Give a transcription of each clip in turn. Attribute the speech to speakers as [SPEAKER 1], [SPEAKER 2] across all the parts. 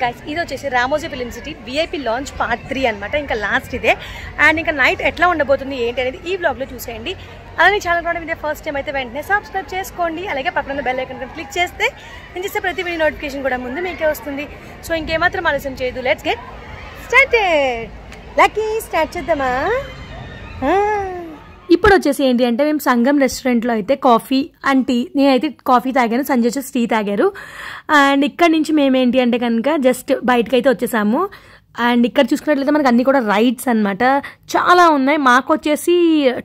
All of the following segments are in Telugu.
[SPEAKER 1] గైస్, ఇది వచ్చేసి Ramoji film city VIP launch part 3 అనమాట. ఇంకా లాస్ట్ ఇదే. అండ్ ఇంకా నైట్ ఎట్లా ఉండబోతుంది ఏంటి అనేది ఈ వ్లాగ్లో చూసేయండి. అలానే ఛానల్ కూడా మీదే ఫస్ట్ టైం అయితే వెంటనే సబ్స్క్రైబ్ చేసుకోండి. అలాగే పక్కన బెల్ ఐకాన్ క్లిక్ చేస్తే నేను చేసే ప్రతి వీడియో నోటిఫికేషన్ కూడా ముందు మీకే వస్తుంది. సో ఇంకేమాత్రం ఆలస్యం చేయదు, let's get started. Lucky start చేద్దామా? ఇప్పుడు వచ్చేసి ఏంటి అంటే మేము సంగం రెస్టారెంట్లో అయితే కాఫీ అండ్ టీ, నేనైతే కాఫీ తాగాను, సంజయ్ వచ్చేసి టీ తాగారు. అండ్ ఇక్కడ నుంచి మేమేంటి అంటే కనుక జస్ట్ బయటకు అయితే వచ్చేసాము. అండ్ ఇక్కడ చూసుకున్నట్లయితే మనకు అన్నీ కూడా రైడ్స్ అనమాట, చాలా ఉన్నాయి. మాకు వచ్చేసి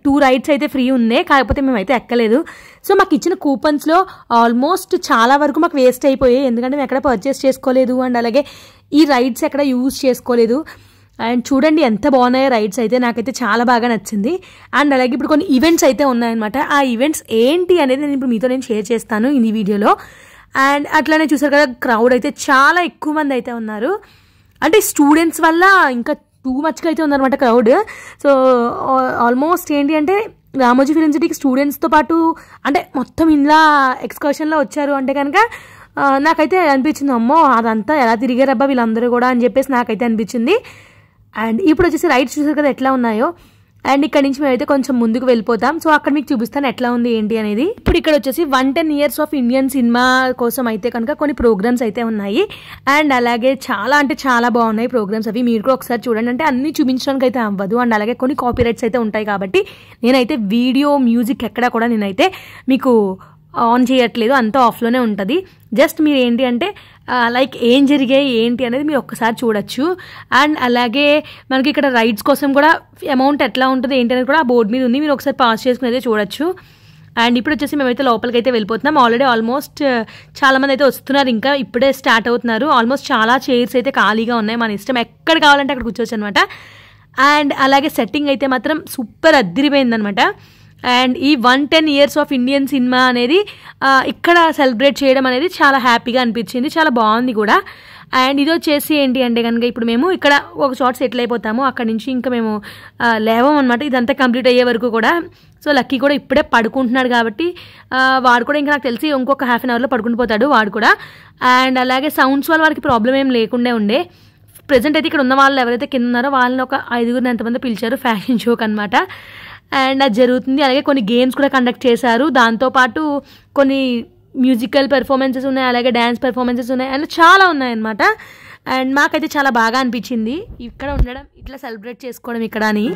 [SPEAKER 1] 2 రైడ్స్ అయితే ఫ్రీ ఉన్నాయి, కాకపోతే మేమైతే ఎక్కలేదు. సో మాకు ఇచ్చిన కూపన్స్లో ఆల్మోస్ట్ చాలా వరకు మాకు వేస్ట్ అయిపోయాయి, ఎందుకంటే మేము ఎక్కడ పర్చేస్ చేసుకోలేదు అండ్ అలాగే ఈ రైడ్స్ ఎక్కడ యూజ్ చేసుకోలేదు. అండ్ చూడండి ఎంత బాగున్నాయో రైడ్స్ అయితే, నాకైతే చాలా బాగా నచ్చింది. అండ్ అలాగే ఇప్పుడు కొన్ని ఈవెంట్స్ అయితే ఉన్నాయన్నమాట. ఆ ఈవెంట్స్ ఏంటి అనేది నేను ఇప్పుడు మీతో షేర్ చేస్తాను ఈ వీడియోలో. అండ్ అట్లానే చూసారు కదా, క్రౌడ్ అయితే చాలా ఎక్కువ మంది అయితే ఉన్నారు. అంటే స్టూడెంట్స్ వల్ల ఇంకా టూ మచ్గా అయితే ఉందన్నమాట క్రౌడ్. సో ఆల్మోస్ట్ ఏంటి అంటే రామోజీ ఫిలిం సిటీకి స్టూడెంట్స్తో పాటు అంటే మొత్తం ఇలా ఎక్స్కర్షన్లో వచ్చారు అంటే కనుక నాకైతే అనిపించింది, అమ్మో అదంతా ఎలా తిరిగారబ్బా వీళ్ళందరూ కూడా అని చెప్పేసి నాకైతే అనిపించింది. అండ్ ఇప్పుడు వచ్చేసి రైడ్స్ చూసారు కదా ఎట్లా ఉన్నాయో. అండ్ ఇక్కడ నుంచి మేమైతే కొంచెం ముందుకు వెళ్ళిపోతాం. సో అక్కడ మీకు చూపిస్తాను ఎట్లా ఉంది ఏంటి అనేది. ఇప్పుడు ఇక్కడ వచ్చేసి 110 years ఆఫ్ ఇండియన్ సినిమా కోసం అయితే కనుక కొన్ని ప్రోగ్రామ్స్ అయితే ఉన్నాయి. అండ్ అలాగే చాలా అంటే చాలా బాగున్నాయి ప్రోగ్రామ్స్ అవి, మీరు కూడా ఒకసారి చూడండి. అంటే అన్ని చూపించడానికి అయితే అవ్వదు, అండ్ అలాగే కొన్ని కాపీరైట్స్ అయితే ఉంటాయి కాబట్టి నేనైతే వీడియో మ్యూజిక్ ఎక్కడ కూడా నేనైతే మీకు ఆన్ చేయట్లేదు, అంతా ఆఫ్లోనే ఉంటుంది. జస్ట్ మీరు ఏంటి అంటే లైక్ ఏం జరిగాయి ఏంటి అనేది మీరు ఒక్కసారి చూడొచ్చు. అండ్ అలాగే మనకి ఇక్కడ రైడ్స్ కోసం కూడా అమౌంట్ ఎట్లా ఉంటుంది ఏంటి అనేది కూడా ఆ బోర్డు మీద ఉంది, మీరు ఒకసారి పాస్ చేసుకుని అయితే చూడొచ్చు. అండ్ ఇప్పుడు వచ్చేసి మేమైతే లోపలికి అయితే వెళ్ళిపోతున్నాం. ఆల్రెడీ ఆల్మోస్ట్ చాలామంది అయితే వస్తున్నారు, ఇంకా ఇప్పుడే స్టార్ట్ అవుతున్నారు. ఆల్మోస్ట్ చాలా చైర్స్ అయితే ఖాళీగా ఉన్నాయి, మన ఇష్టం ఎక్కడ కావాలంటే అక్కడ కూర్చోవచ్చు అనమాట. అండ్ అలాగే సెట్టింగ్ అయితే మాత్రం సూపర్ అద్దిరిపోయిందనమాట. అండ్ ఈ 110 years ఆఫ్ ఇండియన్ సినిమా అనేది ఇక్కడ సెలబ్రేట్ చేయడం అనేది చాలా హ్యాపీగా అనిపించింది, చాలా బాగుంది కూడా. అండ్ ఇది వచ్చేసి ఏంటి అంటే కనుక ఇప్పుడు మేము ఇక్కడ ఒక చోట సెటిల్ అయిపోతాము, అక్కడ నుంచి ఇంకా మేము లేవం అనమాట ఇదంతా కంప్లీట్ అయ్యే వరకు కూడా. సో లక్కీ కూడా ఇప్పుడే పడుకుంటున్నాడు కాబట్టి వాడు కూడా ఇంకా నాకు తెలిసి ఇంకొక ½ an hourలో పడుకుని పోతాడు వాడు కూడా. అండ్ అలాగే సౌండ్స్ వల్ల వాడికి ప్రాబ్లం ఏం లేకుండా ఉండే. ప్రజెంట్ అయితే ఇక్కడ ఉన్న వాళ్ళు ఎవరైతే కింద ఉన్నారో వాళ్ళని ఒక 5గురిని ఎంతమంది పిలిచారు, ఫ్యాషన్ షోకి అనమాట. అండ్ అది జరుగుతుంది. అలాగే కొన్ని గేమ్స్ కూడా కండక్ట్ చేశారు, దాంతోపాటు కొన్ని మ్యూజికల్ పెర్ఫార్మెన్సెస్ ఉన్నాయి, అలాగే డ్యాన్స్ పెర్ఫార్మెన్సెస్ ఉన్నాయి, అండ్ చాలా ఉన్నాయన్నమాట. అండ్ మాకైతే చాలా బాగా అనిపించింది ఇక్కడ ఉండడం, ఇట్లా సెలబ్రేట్ చేసుకోవడం ఇక్కడ అని.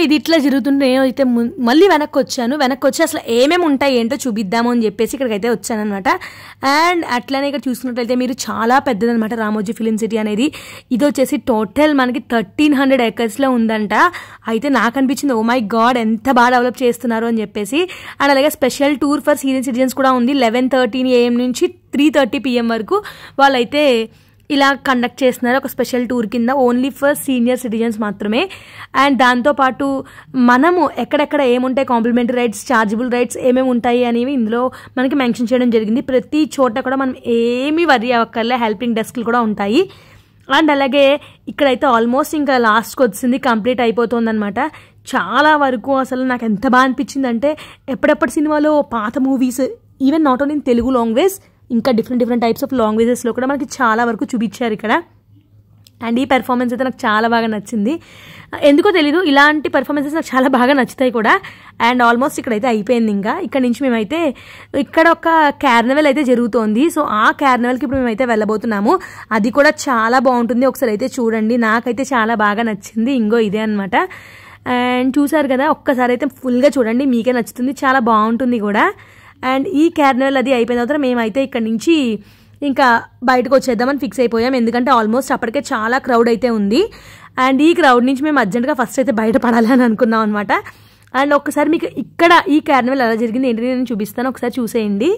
[SPEAKER 1] ఇది ఇట్లా జరుగుతుంటే నేనైతే మళ్ళీ వెనక్కి వచ్చి అసలు ఏమేమి ఉంటాయి ఏంటో చూపిద్దాము అని చెప్పేసి ఇక్కడికైతే వచ్చానమాట. అండ్ అట్లనే ఇక్కడ చూసుకున్నట్లయితే మీరు చాలా పెద్దదనమాట రామోజీ ఫిలిం సిటీ అనేది. ఇది వచ్చేసి టోటల్ మనకి 1300 acresలో ఉందంట. అయితే నాకు అనిపించింది ఓ మై గాడ్ ఎంత బాగా డెవలప్ చేస్తున్నారు అని చెప్పేసి. అండ్ అలాగే special tour for senior citizens కూడా ఉంది. 11:13 AM నుంచి 3:30 PM వరకు వాళ్ళైతే ఇలా కండక్ట్ చేస్తున్నారు ఒక స్పెషల్ టూర్ కింద, ఓన్లీ ఫర్ సీనియర్ సిటిజన్స్ మాత్రమే. అండ్ దాంతోపాటు మనము ఎక్కడెక్కడ ఏముంటాయి కాంప్లిమెంటరీ రైడ్స్, చార్జబుల్ రైడ్స్ ఏమేమి ఉంటాయి అనేవి ఇందులో మనకి మెన్షన్ చేయడం జరిగింది. ప్రతి చోట కూడా మనం ఏమీ వరీ అవ్వక్కర్లే, హెల్పింగ్ డెస్క్లు కూడా ఉంటాయి. అండ్ అలాగే ఇక్కడైతే ఆల్మోస్ట్ ఇంకా లాస్ట్కి వచ్చింది, కంప్లీట్ అయిపోతుంది అనమాట. చాలా వరకు అసలు నాకు ఎంత బాగా అనిపించింది అంటే ఎప్పుడెప్పటి సినిమాలో పాత movies, even not only in Telugu language, ఇంకా డిఫరెంట్ టైప్స్ ఆఫ్ లాంగ్వేజెస్లో కూడా మనకి చాలా వరకు చూపించారు ఇక్కడ. అండ్ ఈ పెర్ఫార్మెన్స్ అయితే నాకు చాలా బాగా నచ్చింది. ఎందుకో తెలీదు, ఇలాంటి పెర్ఫార్మెన్సెస్ నాకు చాలా బాగా నచ్చుతాయి కూడా. అండ్ ఆల్మోస్ట్ ఇక్కడైతే అయిపోయింది. ఇంకా ఇక్కడ నుంచి మేమైతే ఇక్కడ ఒక కార్నివల్ అయితే జరుగుతోంది. సో ఆ కార్నివల్కి ఇప్పుడు మేమైతే వెళ్ళబోతున్నాము. అది కూడా చాలా బాగుంటుంది, ఒకసారి అయితే చూడండి. నాకైతే చాలా బాగా నచ్చింది. ఇంకో ఇదే అనమాట. అండ్ చూసారు కదా, ఒక్కసారి అయితే ఫుల్గా చూడండి, మీకే నచ్చుతుంది, చాలా బాగుంటుంది కూడా. అండ్ ఈ కార్నివల్ అది అయిపోయిన తర్వాత మేమైతే ఇక్కడ నుంచి ఇంకా బయటకు వచ్చేద్దామని ఫిక్స్ అయిపోయాం. ఎందుకంటే ఆల్మోస్ట్ అప్పటికే చాలా క్రౌడ్ అయితే ఉంది. అండ్ ఈ క్రౌడ్ నుంచి మేము అర్జెంట్గా ఫస్ట్ అయితే బయటపడాలి అని అనుకున్నాం అనమాట. అండ్ ఒక్కసారి మీకు ఇక్కడ ఈ కార్నివల్ ఎలా జరిగింది ఏంటి నేను చూపిస్తాను, ఒకసారి చూసేయండి.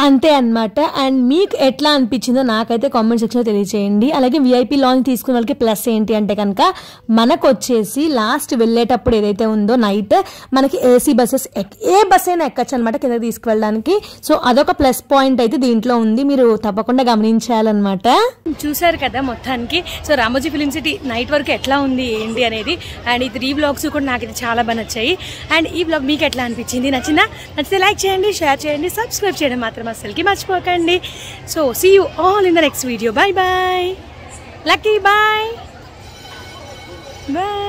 [SPEAKER 1] అంతే అన్నమాట. అండ్ మీకు ఎట్లా అనిపించిందో నాకైతే కామెంట్ సెక్షన్లో తెలియజేయండి. అలాగే విఐపీ లాంచ్ తీసుకున్న వాళ్ళకి ప్లస్ ఏంటి అంటే కనుక మనకు వచ్చేసి లాస్ట్ వెళ్ళేటప్పుడు ఏదైతే ఉందో నైట్ మనకి ఏసీ బస్సెస్ ఏ బస్ అయినా ఎక్కచ్చు అనమాట కిందకి తీసుకువెళ్ళడానికి. సో అదొక ప్లస్ పాయింట్ అయితే దీంట్లో ఉంది, మీరు తప్పకుండా గమనించాలన్నమాట. చూసారు కదా మొత్తానికి. So Ramoji film city night వరకు ఎట్లా ఉంది ఏంటి అనేది. అండ్ ఈ 3 వ్లాగ్స్ కూడా నాకైతే చాలా బాగా నచ్చాయి. అండ్ ఈ వ్లాగ్ మీకు ఎట్లా అనిపించింది, నచ్చిందా? నచ్చితే లైక్ చేయండి, షేర్ చేయండి, సబ్స్క్రైబ్ చేయడం మాత్రం అసలుకి మర్చిపోకండి. So see you all in the next video. Bye bye Lucky, bye bye.